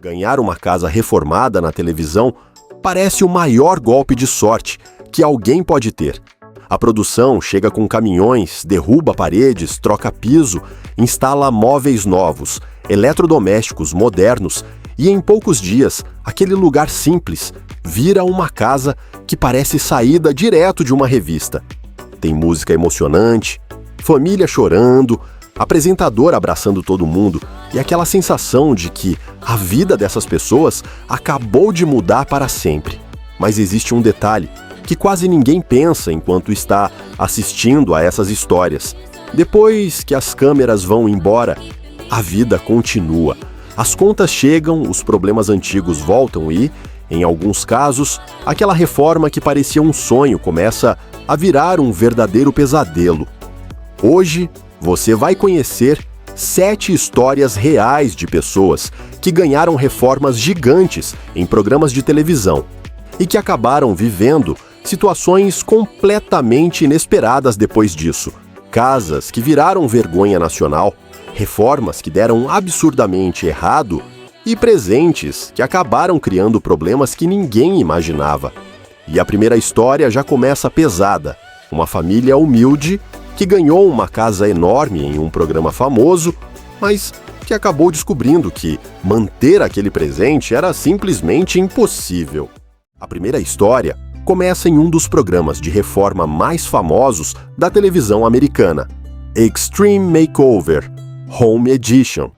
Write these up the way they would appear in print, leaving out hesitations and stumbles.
Ganhar uma casa reformada na televisão parece o maior golpe de sorte que alguém pode ter. A produção chega com caminhões, derruba paredes, troca piso, instala móveis novos, eletrodomésticos modernos e em poucos dias, aquele lugar simples vira uma casa que parece saída direto de uma revista. Tem música emocionante, família chorando, apresentador abraçando todo mundo e aquela sensação de que a vida dessas pessoas acabou de mudar para sempre. Mas existe um detalhe que quase ninguém pensa enquanto está assistindo a essas histórias. Depois que as câmeras vão embora, a vida continua. As contas chegam, os problemas antigos voltam e, em alguns casos, aquela reforma que parecia um sonho começa a virar um verdadeiro pesadelo. Hoje, você vai conhecer 7 histórias reais de pessoas que ganharam reformas gigantes em programas de televisão e que acabaram vivendo situações completamente inesperadas depois disso. Casas que viraram vergonha nacional, reformas que deram absurdamente errado e presentes que acabaram criando problemas que ninguém imaginava. E a primeira história já começa pesada. Uma família humilde que ganhou uma casa enorme em um programa famoso, mas que acabou descobrindo que manter aquele presente era simplesmente impossível. A primeira história começa em um dos programas de reforma mais famosos da televisão americana, Extreme Makeover, Home Edition.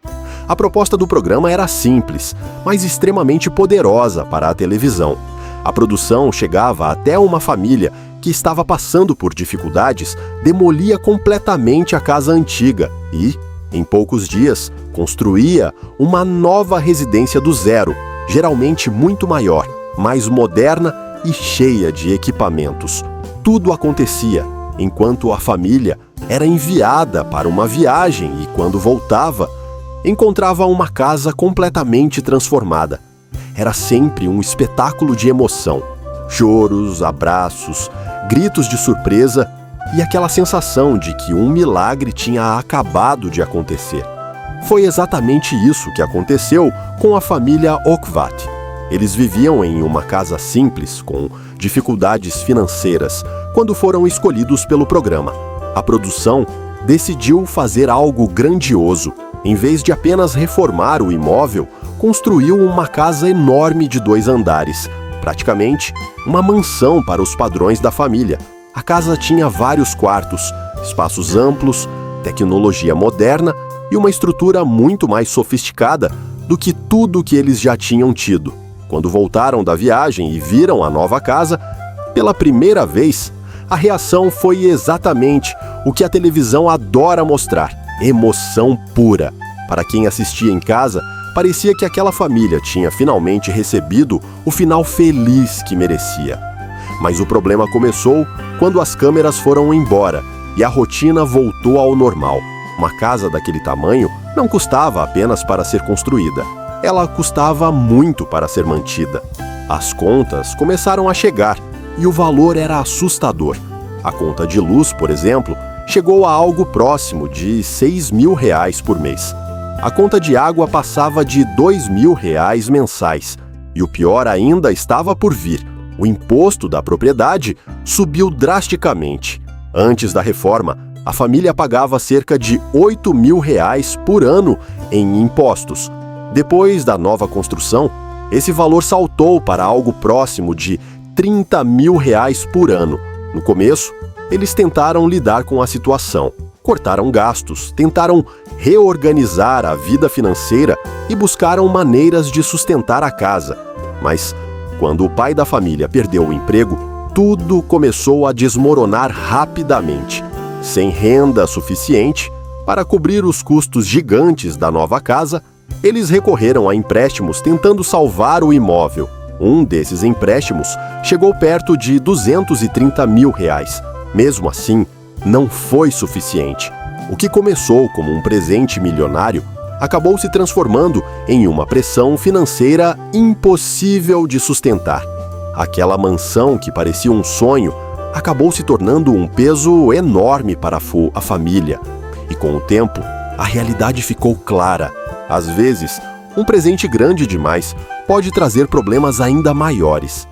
A proposta do programa era simples, mas extremamente poderosa para a televisão. A produção chegava até uma família que estava passando por dificuldades, demolia completamente a casa antiga e, em poucos dias, construía uma nova residência do zero, geralmente muito maior, mais moderna e cheia de equipamentos. Tudo acontecia enquanto a família era enviada para uma viagem e, quando voltava, encontrava uma casa completamente transformada. Era sempre um espetáculo de emoção. Choros, abraços, gritos de surpresa e aquela sensação de que um milagre tinha acabado de acontecer. Foi exatamente isso que aconteceu com a família Okvat. Eles viviam em uma casa simples, com dificuldades financeiras, quando foram escolhidos pelo programa. A produção decidiu fazer algo grandioso. Em vez de apenas reformar o imóvel, construiu uma casa enorme de 2 andares, praticamente uma mansão para os padrões da família. A casa tinha vários quartos, espaços amplos, tecnologia moderna e uma estrutura muito mais sofisticada do que tudo que eles já tinham tido. Quando voltaram da viagem e viram a nova casa, pela primeira vez, a reação foi exatamente o que a televisão adora mostrar: emoção pura. Para quem assistia em casa, parecia que aquela família tinha finalmente recebido o final feliz que merecia. Mas o problema começou quando as câmeras foram embora e a rotina voltou ao normal. Uma casa daquele tamanho não custava apenas para ser construída. Ela custava muito para ser mantida. As contas começaram a chegar e o valor era assustador. A conta de luz, por exemplo, chegou a algo próximo de R$6.000 por mês. A conta de água passava de R$2.000 mensais. E o pior ainda estava por vir. O imposto da propriedade subiu drasticamente. Antes da reforma, a família pagava cerca de R$8.000 por ano em impostos. Depois da nova construção, esse valor saltou para algo próximo de R$30.000 por ano. No começo, eles tentaram lidar com a situação, cortaram gastos, tentaram reorganizar a vida financeira e buscaram maneiras de sustentar a casa. Mas, quando o pai da família perdeu o emprego, tudo começou a desmoronar rapidamente. Sem renda suficiente para cobrir os custos gigantes da nova casa, eles recorreram a empréstimos tentando salvar o imóvel. Um desses empréstimos chegou perto de R$230.000. Mesmo assim, não foi suficiente. O que começou como um presente milionário acabou se transformando em uma pressão financeira impossível de sustentar. Aquela mansão que parecia um sonho acabou se tornando um peso enorme para a família. E com o tempo, a realidade ficou clara. Às vezes, um presente grande demais pode trazer problemas ainda maiores.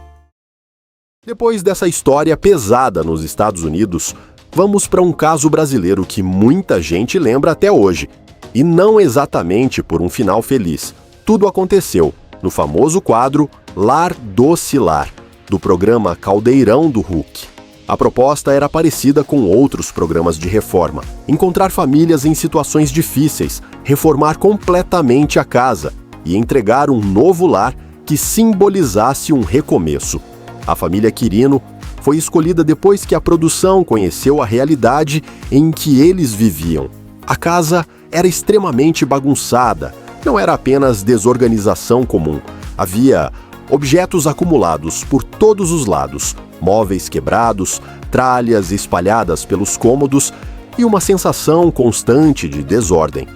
Depois dessa história pesada nos Estados Unidos, vamos para um caso brasileiro que muita gente lembra até hoje. E não exatamente por um final feliz. Tudo aconteceu no famoso quadro Lar Doce Lar, do programa Caldeirão do Huck. A proposta era parecida com outros programas de reforma: encontrar famílias em situações difíceis, reformar completamente a casa e entregar um novo lar que simbolizasse um recomeço. A família Quirino foi escolhida depois que a produção conheceu a realidade em que eles viviam. A casa era extremamente bagunçada, não era apenas desorganização comum. Havia objetos acumulados por todos os lados, móveis quebrados, tralhas espalhadas pelos cômodos e uma sensação constante de desordem.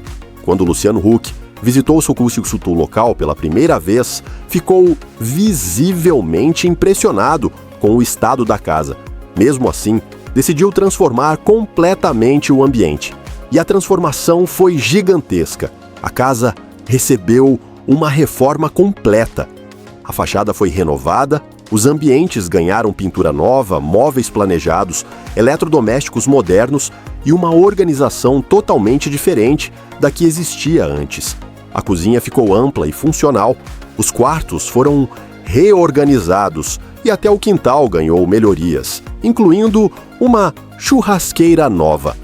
Quando Luciano Huck visitou o Socuco local pela primeira vez, ficou visivelmente impressionado com o estado da casa. Mesmo assim, decidiu transformar completamente o ambiente. E a transformação foi gigantesca. A casa recebeu uma reforma completa. A fachada foi renovada, os ambientes ganharam pintura nova, móveis planejados, eletrodomésticos modernos e uma organização totalmente diferente da que existia antes. A cozinha ficou ampla e funcional, os quartos foram reorganizados e até o quintal ganhou melhorias, incluindo uma churrasqueira nova.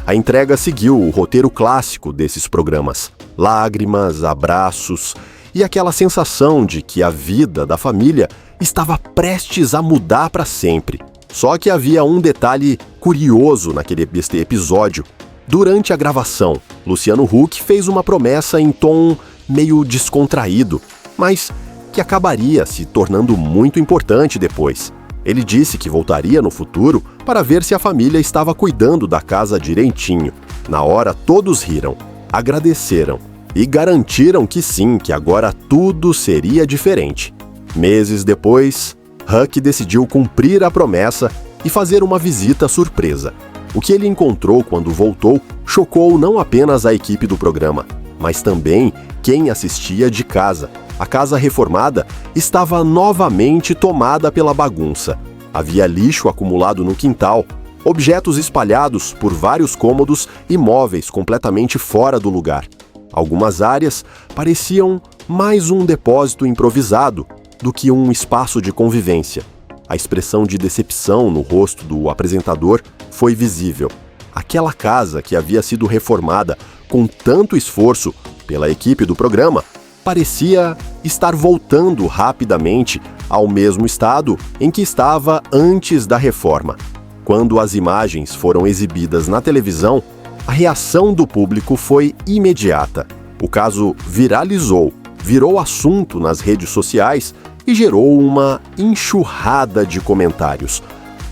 A entrega seguiu o roteiro clássico desses programas: lágrimas, abraços e aquela sensação de que a vida da família estava prestes a mudar para sempre. Só que havia um detalhe curioso naquele episódio. Durante a gravação, Luciano Huck fez uma promessa em tom meio descontraído, mas que acabaria se tornando muito importante depois. Ele disse que voltaria no futuro para ver se a família estava cuidando da casa direitinho. Na hora, todos riram, agradeceram e garantiram que sim, que agora tudo seria diferente. Meses depois, Huck decidiu cumprir a promessa e fazer uma visita surpresa. O que ele encontrou quando voltou chocou não apenas a equipe do programa, mas também quem assistia de casa. A casa reformada estava novamente tomada pela bagunça. Havia lixo acumulado no quintal, objetos espalhados por vários cômodos e móveis completamente fora do lugar. Algumas áreas pareciam mais um depósito improvisado do que um espaço de convivência. A expressão de decepção no rosto do apresentador foi visível. Aquela casa que havia sido reformada com tanto esforço pela equipe do programa parecia estar voltando rapidamente ao mesmo estado em que estava antes da reforma. Quando as imagens foram exibidas na televisão, a reação do público foi imediata. O caso viralizou, virou assunto nas redes sociais e gerou uma enxurrada de comentários.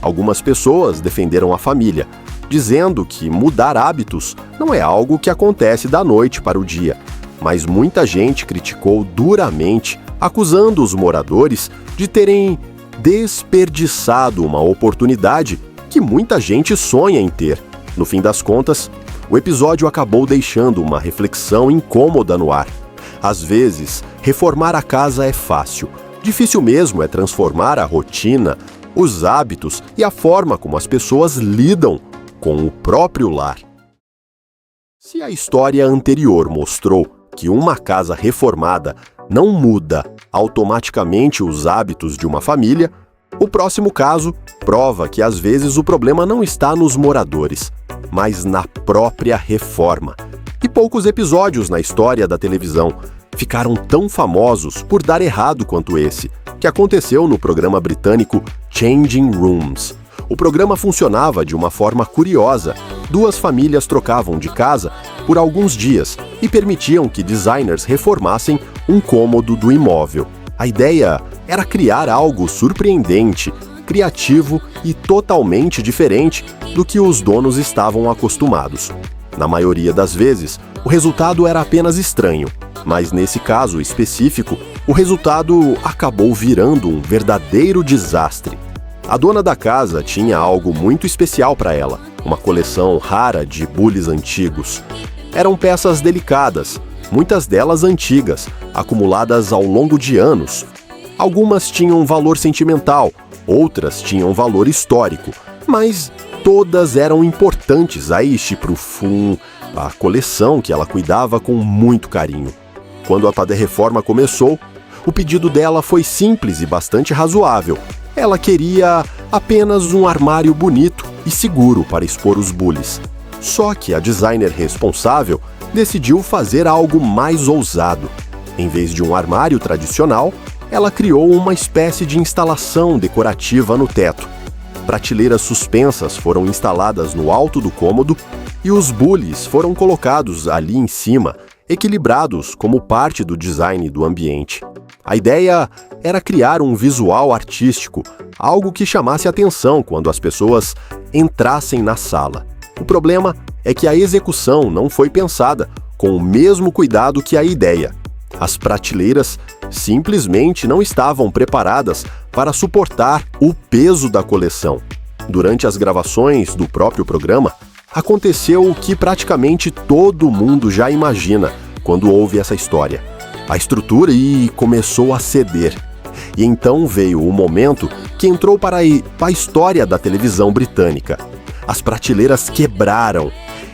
Algumas pessoas defenderam a família, dizendo que mudar hábitos não é algo que acontece da noite para o dia. Mas muita gente criticou duramente, acusando os moradores de terem desperdiçado uma oportunidade que muita gente sonha em ter. No fim das contas, o episódio acabou deixando uma reflexão incômoda no ar. Às vezes, reformar a casa é fácil. Difícil mesmo é transformar a rotina, os hábitos e a forma como as pessoas lidam com o próprio lar. Se a história anterior mostrou que uma casa reformada não muda automaticamente os hábitos de uma família, o próximo caso prova que às vezes o problema não está nos moradores, mas na própria reforma. E poucos episódios na história da televisão ficaram tão famosos por dar errado quanto esse, que aconteceu no programa britânico Changing Rooms. O programa funcionava de uma forma curiosa. Duas famílias trocavam de casa por alguns dias e permitiam que designers reformassem um cômodo do imóvel. A ideia era criar algo surpreendente, criativo e totalmente diferente do que os donos estavam acostumados. Na maioria das vezes, o resultado era apenas estranho, mas nesse caso específico, o resultado acabou virando um verdadeiro desastre. A dona da casa tinha algo muito especial para ela, uma coleção rara de bules antigos. Eram peças delicadas, muitas delas antigas, acumuladas ao longo de anos. Algumas tinham valor sentimental, outras tinham valor histórico, mas todas eram importantes a Ishipru-fun, a coleção que ela cuidava com muito carinho. Quando a Tade-reforma começou, o pedido dela foi simples e bastante razoável. Ela queria apenas um armário bonito e seguro para expor os bulis. Só que a designer responsável decidiu fazer algo mais ousado. Em vez de um armário tradicional, ela criou uma espécie de instalação decorativa no teto. Prateleiras suspensas foram instaladas no alto do cômodo e os bulis foram colocados ali em cima, equilibrados como parte do design do ambiente. A ideia era criar um visual artístico, algo que chamasse atenção quando as pessoas entrassem na sala. O problema é que a execução não foi pensada com o mesmo cuidado que a ideia. As prateleiras simplesmente não estavam preparadas para suportar o peso da coleção. Durante as gravações do próprio programa, aconteceu o que praticamente todo mundo já imagina quando ouve essa história. A estrutura começou a ceder. E então veio o momento que entrou para a história da televisão britânica. As prateleiras quebraram.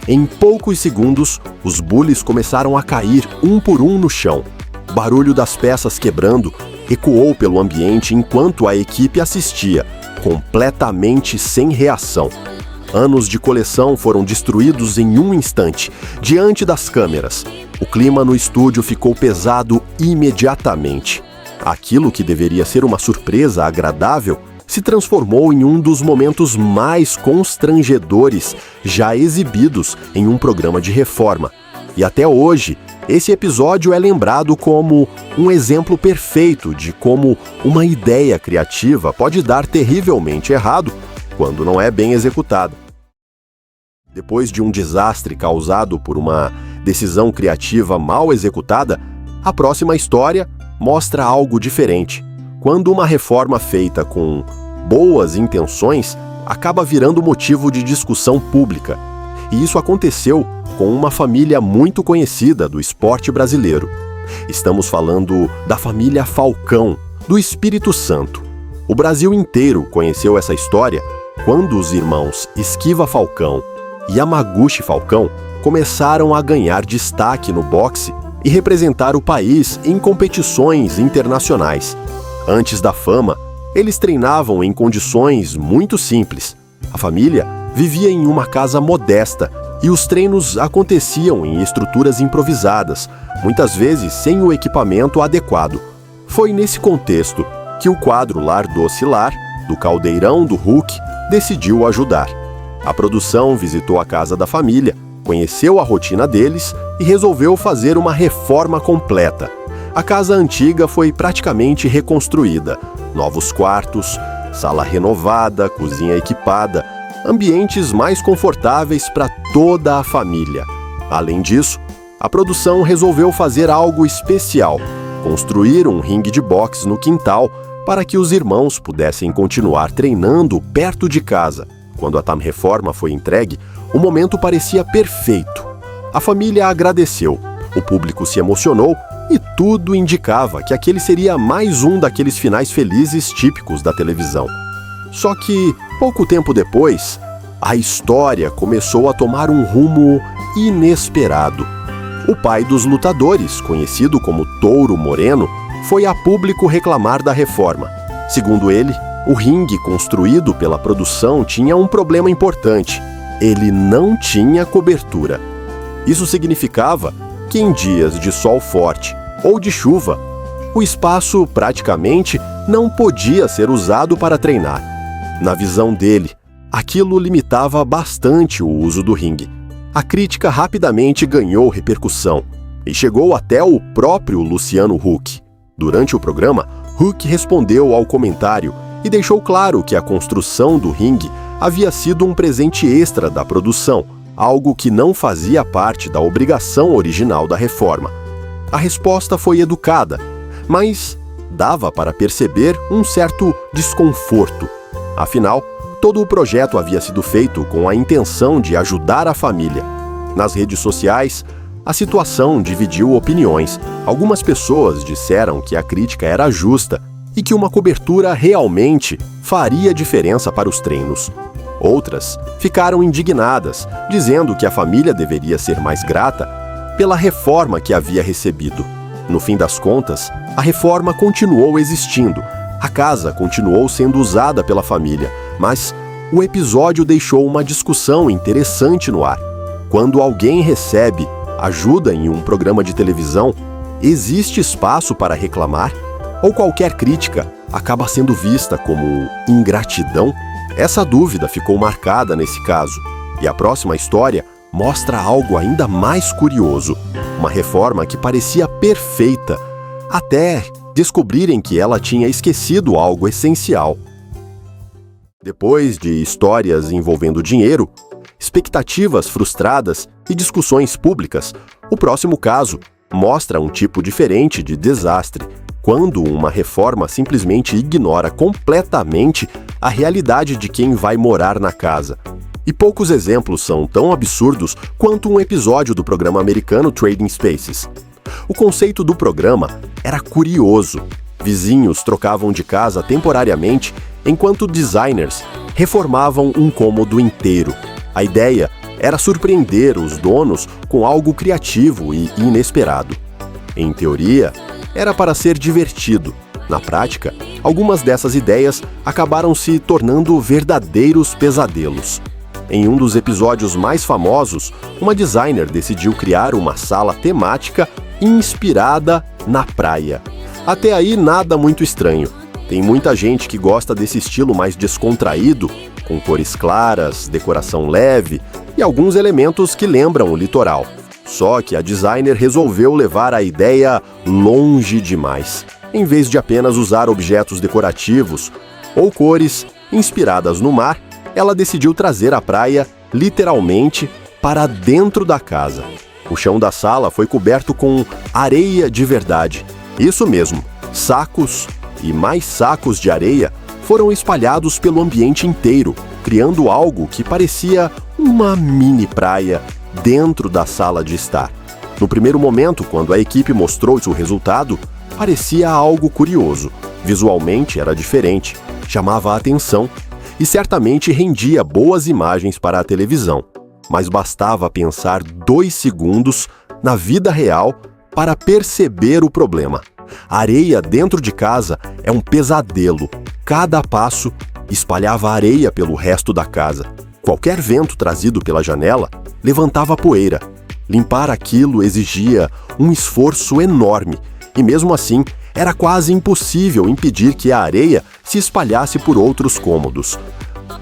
Em poucos segundos, os bulis começaram a cair um por um no chão. O barulho das peças quebrando ecoou pelo ambiente enquanto a equipe assistia, completamente sem reação. Anos de coleção foram destruídos em um instante, diante das câmeras. O clima no estúdio ficou pesado imediatamente. Aquilo que deveria ser uma surpresa agradável se transformou em um dos momentos mais constrangedores já exibidos em um programa de reforma. E até hoje, esse episódio é lembrado como um exemplo perfeito de como uma ideia criativa pode dar terrivelmente errado quando não é bem executada. Depois de um desastre causado por uma decisão criativa mal executada, a próxima história mostra algo diferente. Quando uma reforma feita com boas intenções acaba virando motivo de discussão pública. E isso aconteceu com uma família muito conhecida do esporte brasileiro. Estamos falando da família Falcão, do Espírito Santo. O Brasil inteiro conheceu essa história quando os irmãos Esquiva Falcão e Yamaguchi Falcão começaram a ganhar destaque no boxe e representar o país em competições internacionais. Antes da fama, eles treinavam em condições muito simples. A família vivia em uma casa modesta e os treinos aconteciam em estruturas improvisadas, muitas vezes sem o equipamento adequado. Foi nesse contexto que o quadro Lar Doce Lar, do Caldeirão do Hulk, decidiu ajudar. A produção visitou a casa da família, conheceu a rotina deles e resolveu fazer uma reforma completa. A casa antiga foi praticamente reconstruída. Novos quartos, sala renovada, cozinha equipada, ambientes mais confortáveis para toda a família. Além disso, a produção resolveu fazer algo especial, construir um ringue de boxe no quintal para que os irmãos pudessem continuar treinando perto de casa. Quando a reforma foi entregue, o momento parecia perfeito. A família agradeceu, o público se emocionou e tudo indicava que aquele seria mais um daqueles finais felizes típicos da televisão. Só que, pouco tempo depois, a história começou a tomar um rumo inesperado. O pai dos lutadores, conhecido como Touro Moreno, foi a público reclamar da reforma. Segundo ele, o ringue construído pela produção tinha um problema importante: ele não tinha cobertura. Isso significava que em dias de sol forte ou de chuva, o espaço praticamente não podia ser usado para treinar. Na visão dele, aquilo limitava bastante o uso do ringue. A crítica rapidamente ganhou repercussão e chegou até o próprio Luciano Huck. Durante o programa, Huck respondeu ao comentário e deixou claro que a construção do ringue havia sido um presente extra da produção, algo que não fazia parte da obrigação original da reforma. A resposta foi educada, mas dava para perceber um certo desconforto. Afinal, todo o projeto havia sido feito com a intenção de ajudar a família. Nas redes sociais, A situação dividiu opiniões. Algumas pessoas disseram que a crítica era justa e que uma cobertura realmente faria diferença para os treinos. Outras ficaram indignadas, dizendo que a família deveria ser mais grata pela reforma que havia recebido. No fim das contas, a reforma continuou existindo. A casa continuou sendo usada pela família, mas o episódio deixou uma discussão interessante no ar. Quando alguém recebe ajuda em um programa de televisão, existe espaço para reclamar? Ou qualquer crítica acaba sendo vista como ingratidão? Essa dúvida ficou marcada nesse caso, e a próxima história mostra algo ainda mais curioso. Uma reforma que parecia perfeita, até descobrirem que ela tinha esquecido algo essencial. Depois de histórias envolvendo dinheiro, expectativas frustradas e discussões públicas, o próximo caso mostra um tipo diferente de desastre, quando uma reforma simplesmente ignora completamente a realidade de quem vai morar na casa. E poucos exemplos são tão absurdos quanto um episódio do programa americano Trading Spaces. O conceito do programa era curioso. Vizinhos trocavam de casa temporariamente, enquanto designers reformavam um cômodo inteiro. A ideia era surpreender os donos com algo criativo e inesperado. Em teoria, era para ser divertido. Na prática, algumas dessas ideias acabaram se tornando verdadeiros pesadelos. Em um dos episódios mais famosos, uma designer decidiu criar uma sala temática inspirada na praia. Até aí, nada muito estranho. Tem muita gente que gosta desse estilo mais descontraído, com cores claras, decoração leve e alguns elementos que lembram o litoral. Só que a designer resolveu levar a ideia longe demais. Em vez de apenas usar objetos decorativos ou cores inspiradas no mar, ela decidiu trazer a praia, literalmente, para dentro da casa. O chão da sala foi coberto com areia de verdade. Isso mesmo, sacos e mais sacos de areia foram espalhados pelo ambiente inteiro, criando algo que parecia uma mini praia dentro da sala de estar. No primeiro momento, quando a equipe mostrou o resultado, parecia algo curioso. Visualmente era diferente, chamava a atenção e certamente rendia boas imagens para a televisão. Mas bastava pensar 2 segundos na vida real para perceber o problema. A areia dentro de casa é um pesadelo. Cada passo espalhava areia pelo resto da casa. Qualquer vento trazido pela janela levantava poeira. Limpar aquilo exigia um esforço enorme, e mesmo assim, era quase impossível impedir que a areia se espalhasse por outros cômodos.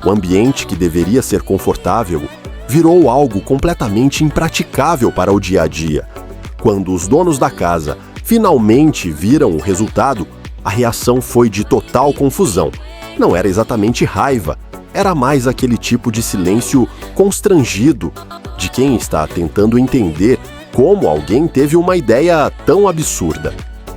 O ambiente que deveria ser confortável virou algo completamente impraticável para o dia a dia. Quando os donos da casa finalmente viram o resultado, a reação foi de total confusão. Não era exatamente raiva, era mais aquele tipo de silêncio constrangido de quem está tentando entender como alguém teve uma ideia tão absurda.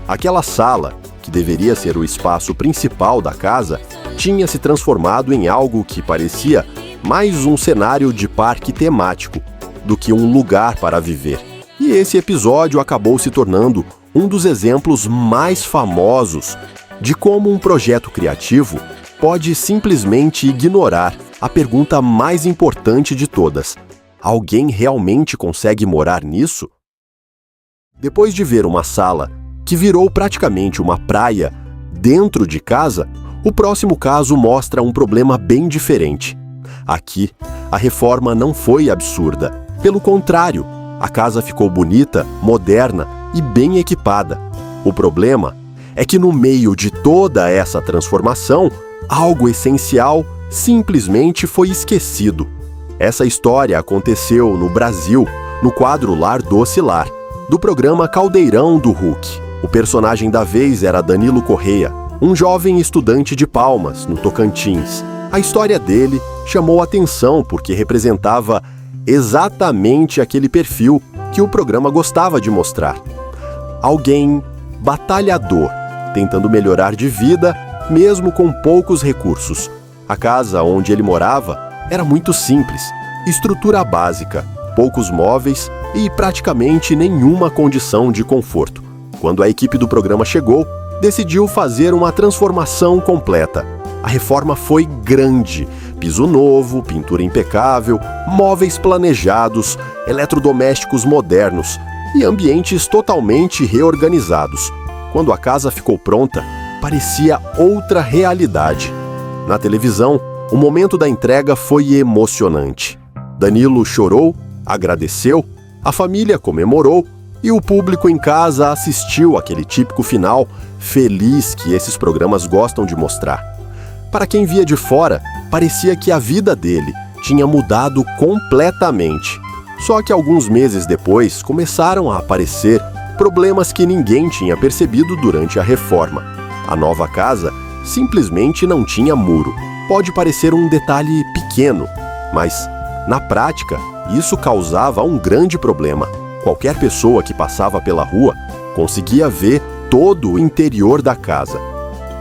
Aquela sala, que deveria ser o espaço principal da casa, tinha se transformado em algo que parecia mais um cenário de parque temático do que um lugar para viver. E esse episódio acabou se tornando um dos exemplos mais famosos de como um projeto criativo pode simplesmente ignorar a pergunta mais importante de todas: alguém realmente consegue morar nisso? Depois de ver uma sala que virou praticamente uma praia dentro de casa, o próximo caso mostra um problema bem diferente. Aqui, a reforma não foi absurda. Pelo contrário, a casa ficou bonita, moderna e bem equipada. O problema é que no meio de toda essa transformação, algo essencial simplesmente foi esquecido. Essa história aconteceu no Brasil, no quadro Lar Doce Lar, do programa Caldeirão do Hulk. O personagem da vez era Danilo Correia, um jovem estudante de Palmas, no Tocantins. A história dele chamou atenção porque representava exatamente aquele perfil que o programa gostava de mostrar. Alguém batalhador, tentando melhorar de vida, mesmo com poucos recursos. A casa onde ele morava era muito simples, estrutura básica, poucos móveis e praticamente nenhuma condição de conforto. Quando a equipe do programa chegou, decidiu fazer uma transformação completa. A reforma foi grande: piso novo, pintura impecável, móveis planejados, eletrodomésticos modernos e ambientes totalmente reorganizados. Quando a casa ficou pronta, parecia outra realidade. Na televisão, o momento da entrega foi emocionante. Danilo chorou, agradeceu, a família comemorou e o público em casa assistiu aquele típico final feliz que esses programas gostam de mostrar. Para quem via de fora, parecia que a vida dele tinha mudado completamente. Só que alguns meses depois começaram a aparecer problemas que ninguém tinha percebido durante a reforma. A nova casa simplesmente não tinha muro. Pode parecer um detalhe pequeno, mas, na prática, isso causava um grande problema. Qualquer pessoa que passava pela rua conseguia ver todo o interior da casa.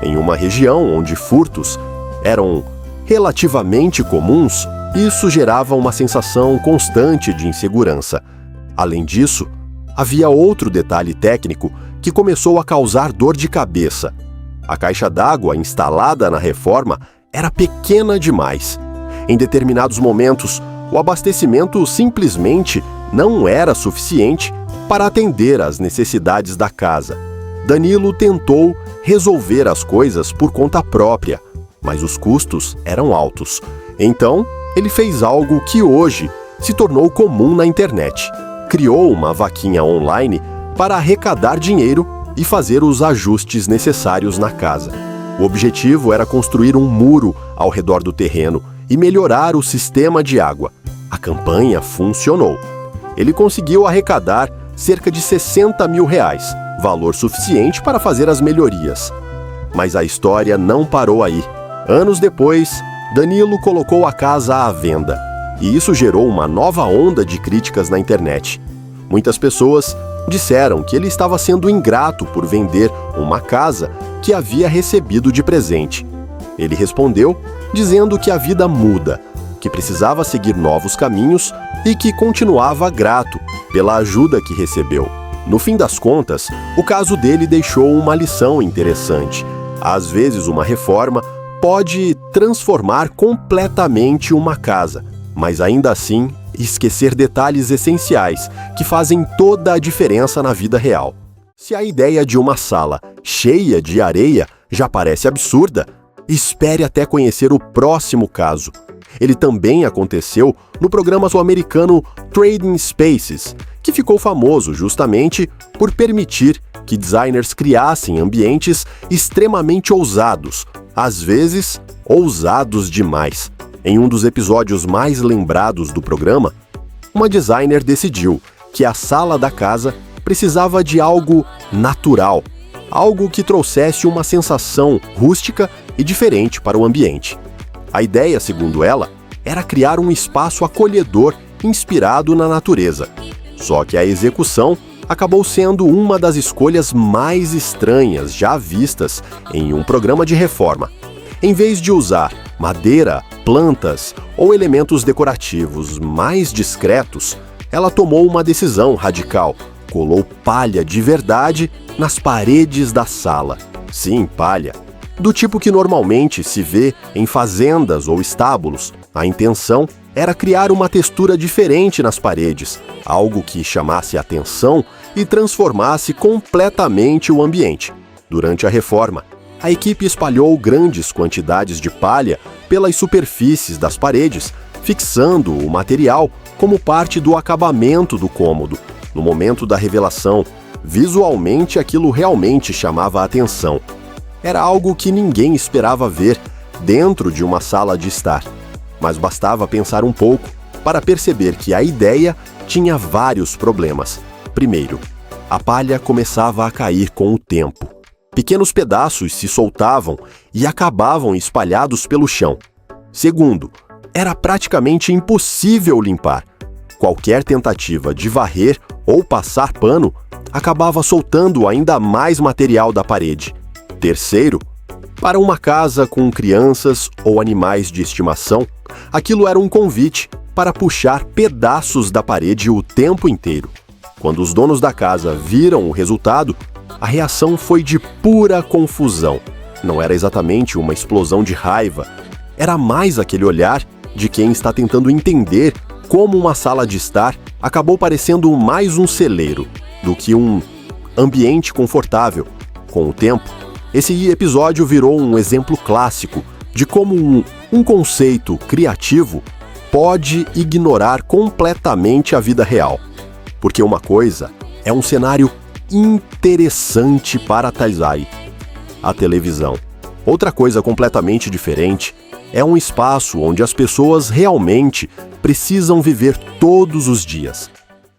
Em uma região onde furtos eram relativamente comuns, isso gerava uma sensação constante de insegurança. Além disso, havia outro detalhe técnico que começou a causar dor de cabeça. A caixa d'água instalada na reforma era pequena demais. Em determinados momentos, o abastecimento simplesmente não era suficiente para atender às necessidades da casa. Danilo tentou resolver as coisas por conta própria, mas os custos eram altos. Então, ele fez algo que hoje se tornou comum na internet. Criou uma vaquinha online para arrecadar dinheiro e fazer os ajustes necessários na casa. O objetivo era construir um muro ao redor do terreno e melhorar o sistema de água. A campanha funcionou. Ele conseguiu arrecadar cerca de R$60 mil, valor suficiente para fazer as melhorias. Mas a história não parou aí. Anos depois, Danilo colocou a casa à venda, e isso gerou uma nova onda de críticas na internet. Muitas pessoas disseram que ele estava sendo ingrato por vender uma casa que havia recebido de presente. Ele respondeu dizendo que a vida muda, que precisava seguir novos caminhos e que continuava grato pela ajuda que recebeu. No fim das contas, o caso dele deixou uma lição interessante. Às vezes, uma reforma pode transformar completamente uma casa, mas ainda assim esquecer detalhes essenciais que fazem toda a diferença na vida real. Se a ideia de uma sala cheia de areia já parece absurda, espere até conhecer o próximo caso. Ele também aconteceu no programa sul-americano Trading Spaces, que ficou famoso justamente por permitir que designers criassem ambientes extremamente ousados, às vezes ousados demais. Em um dos episódios mais lembrados do programa, uma designer decidiu que a sala da casa precisava de algo natural, algo que trouxesse uma sensação rústica e diferente para o ambiente. A ideia, segundo ela, era criar um espaço acolhedor inspirado na natureza. Só que a execução acabou sendo uma das escolhas mais estranhas já vistas em um programa de reforma. Em vez de usar madeira, plantas ou elementos decorativos mais discretos, ela tomou uma decisão radical. Colou palha de verdade nas paredes da sala. Sim, palha. Do tipo que normalmente se vê em fazendas ou estábulos. A intenção era criar uma textura diferente nas paredes, algo que chamasse a atenção e transformasse completamente o ambiente. Durante a reforma, a equipe espalhou grandes quantidades de palha pelas superfícies das paredes, fixando o material como parte do acabamento do cômodo. No momento da revelação, visualmente aquilo realmente chamava a atenção. Era algo que ninguém esperava ver dentro de uma sala de estar. Mas bastava pensar um pouco para perceber que a ideia tinha vários problemas. Primeiro, a palha começava a cair com o tempo. Pequenos pedaços se soltavam e acabavam espalhados pelo chão. Segundo, era praticamente impossível limpar. Qualquer tentativa de varrer ou passar pano acabava soltando ainda mais material da parede. Terceiro, para uma casa com crianças ou animais de estimação, aquilo era um convite para puxar pedaços da parede o tempo inteiro. Quando os donos da casa viram o resultado, a reação foi de pura confusão. Não era exatamente uma explosão de raiva, era mais aquele olhar de quem está tentando entender como uma sala de estar acabou parecendo mais um celeiro do que um ambiente confortável. Com o tempo, esse episódio virou um exemplo clássico de como um conceito criativo pode ignorar completamente a vida real. Porque uma coisa é um cenário interessante para Taizai, a televisão. Outra coisa completamente diferente é um espaço onde as pessoas realmente precisam viver todos os dias.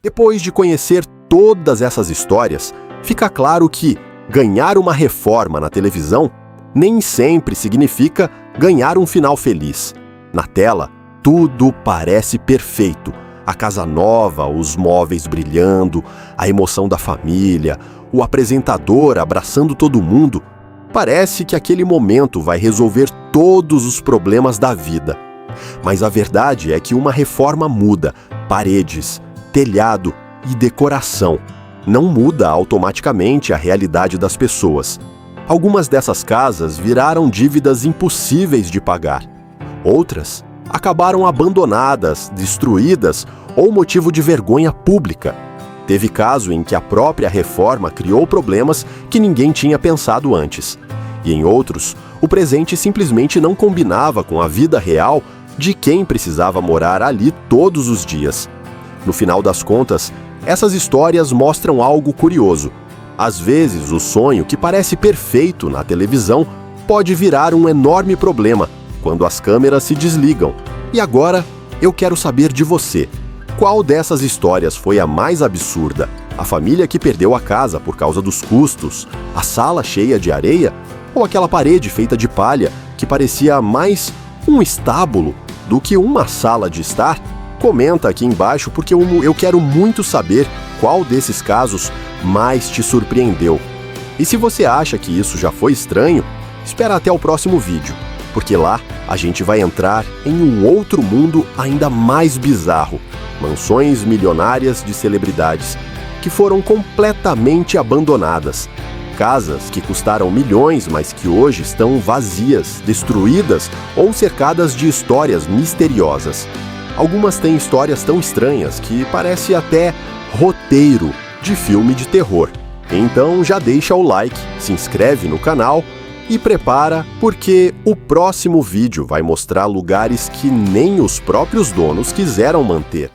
Depois de conhecer todas essas histórias, fica claro que ganhar uma reforma na televisão nem sempre significa ganhar um final feliz. Na tela, tudo parece perfeito. A casa nova, os móveis brilhando, a emoção da família, o apresentador abraçando todo mundo. Parece que aquele momento vai resolver todos os problemas da vida. Mas a verdade é que uma reforma muda paredes, telhado e decoração. Não muda automaticamente a realidade das pessoas. Algumas dessas casas viraram dívidas impossíveis de pagar. Outras acabaram abandonadas, destruídas ou motivo de vergonha pública. Teve caso em que a própria reforma criou problemas que ninguém tinha pensado antes. E em outros, o presente simplesmente não combinava com a vida real de quem precisava morar ali todos os dias. No final das contas, essas histórias mostram algo curioso. Às vezes, o sonho que parece perfeito na televisão pode virar um enorme problema quando as câmeras se desligam. E agora, eu quero saber de você. Qual dessas histórias foi a mais absurda? A família que perdeu a casa por causa dos custos? A sala cheia de areia? Ou aquela parede feita de palha que parecia mais um estábulo do que uma sala de estar? Comenta aqui embaixo porque eu quero muito saber qual desses casos mais te surpreendeu. E se você acha que isso já foi estranho, espera até o próximo vídeo, porque lá a gente vai entrar em um outro mundo ainda mais bizarro. Mansões milionárias de celebridades que foram completamente abandonadas. Casas que custaram milhões, mas que hoje estão vazias, destruídas ou cercadas de histórias misteriosas. Algumas têm histórias tão estranhas que parece até roteiro de filme de terror. Então já deixa o like, se inscreve no canal e prepara porque o próximo vídeo vai mostrar lugares que nem os próprios donos quiseram manter.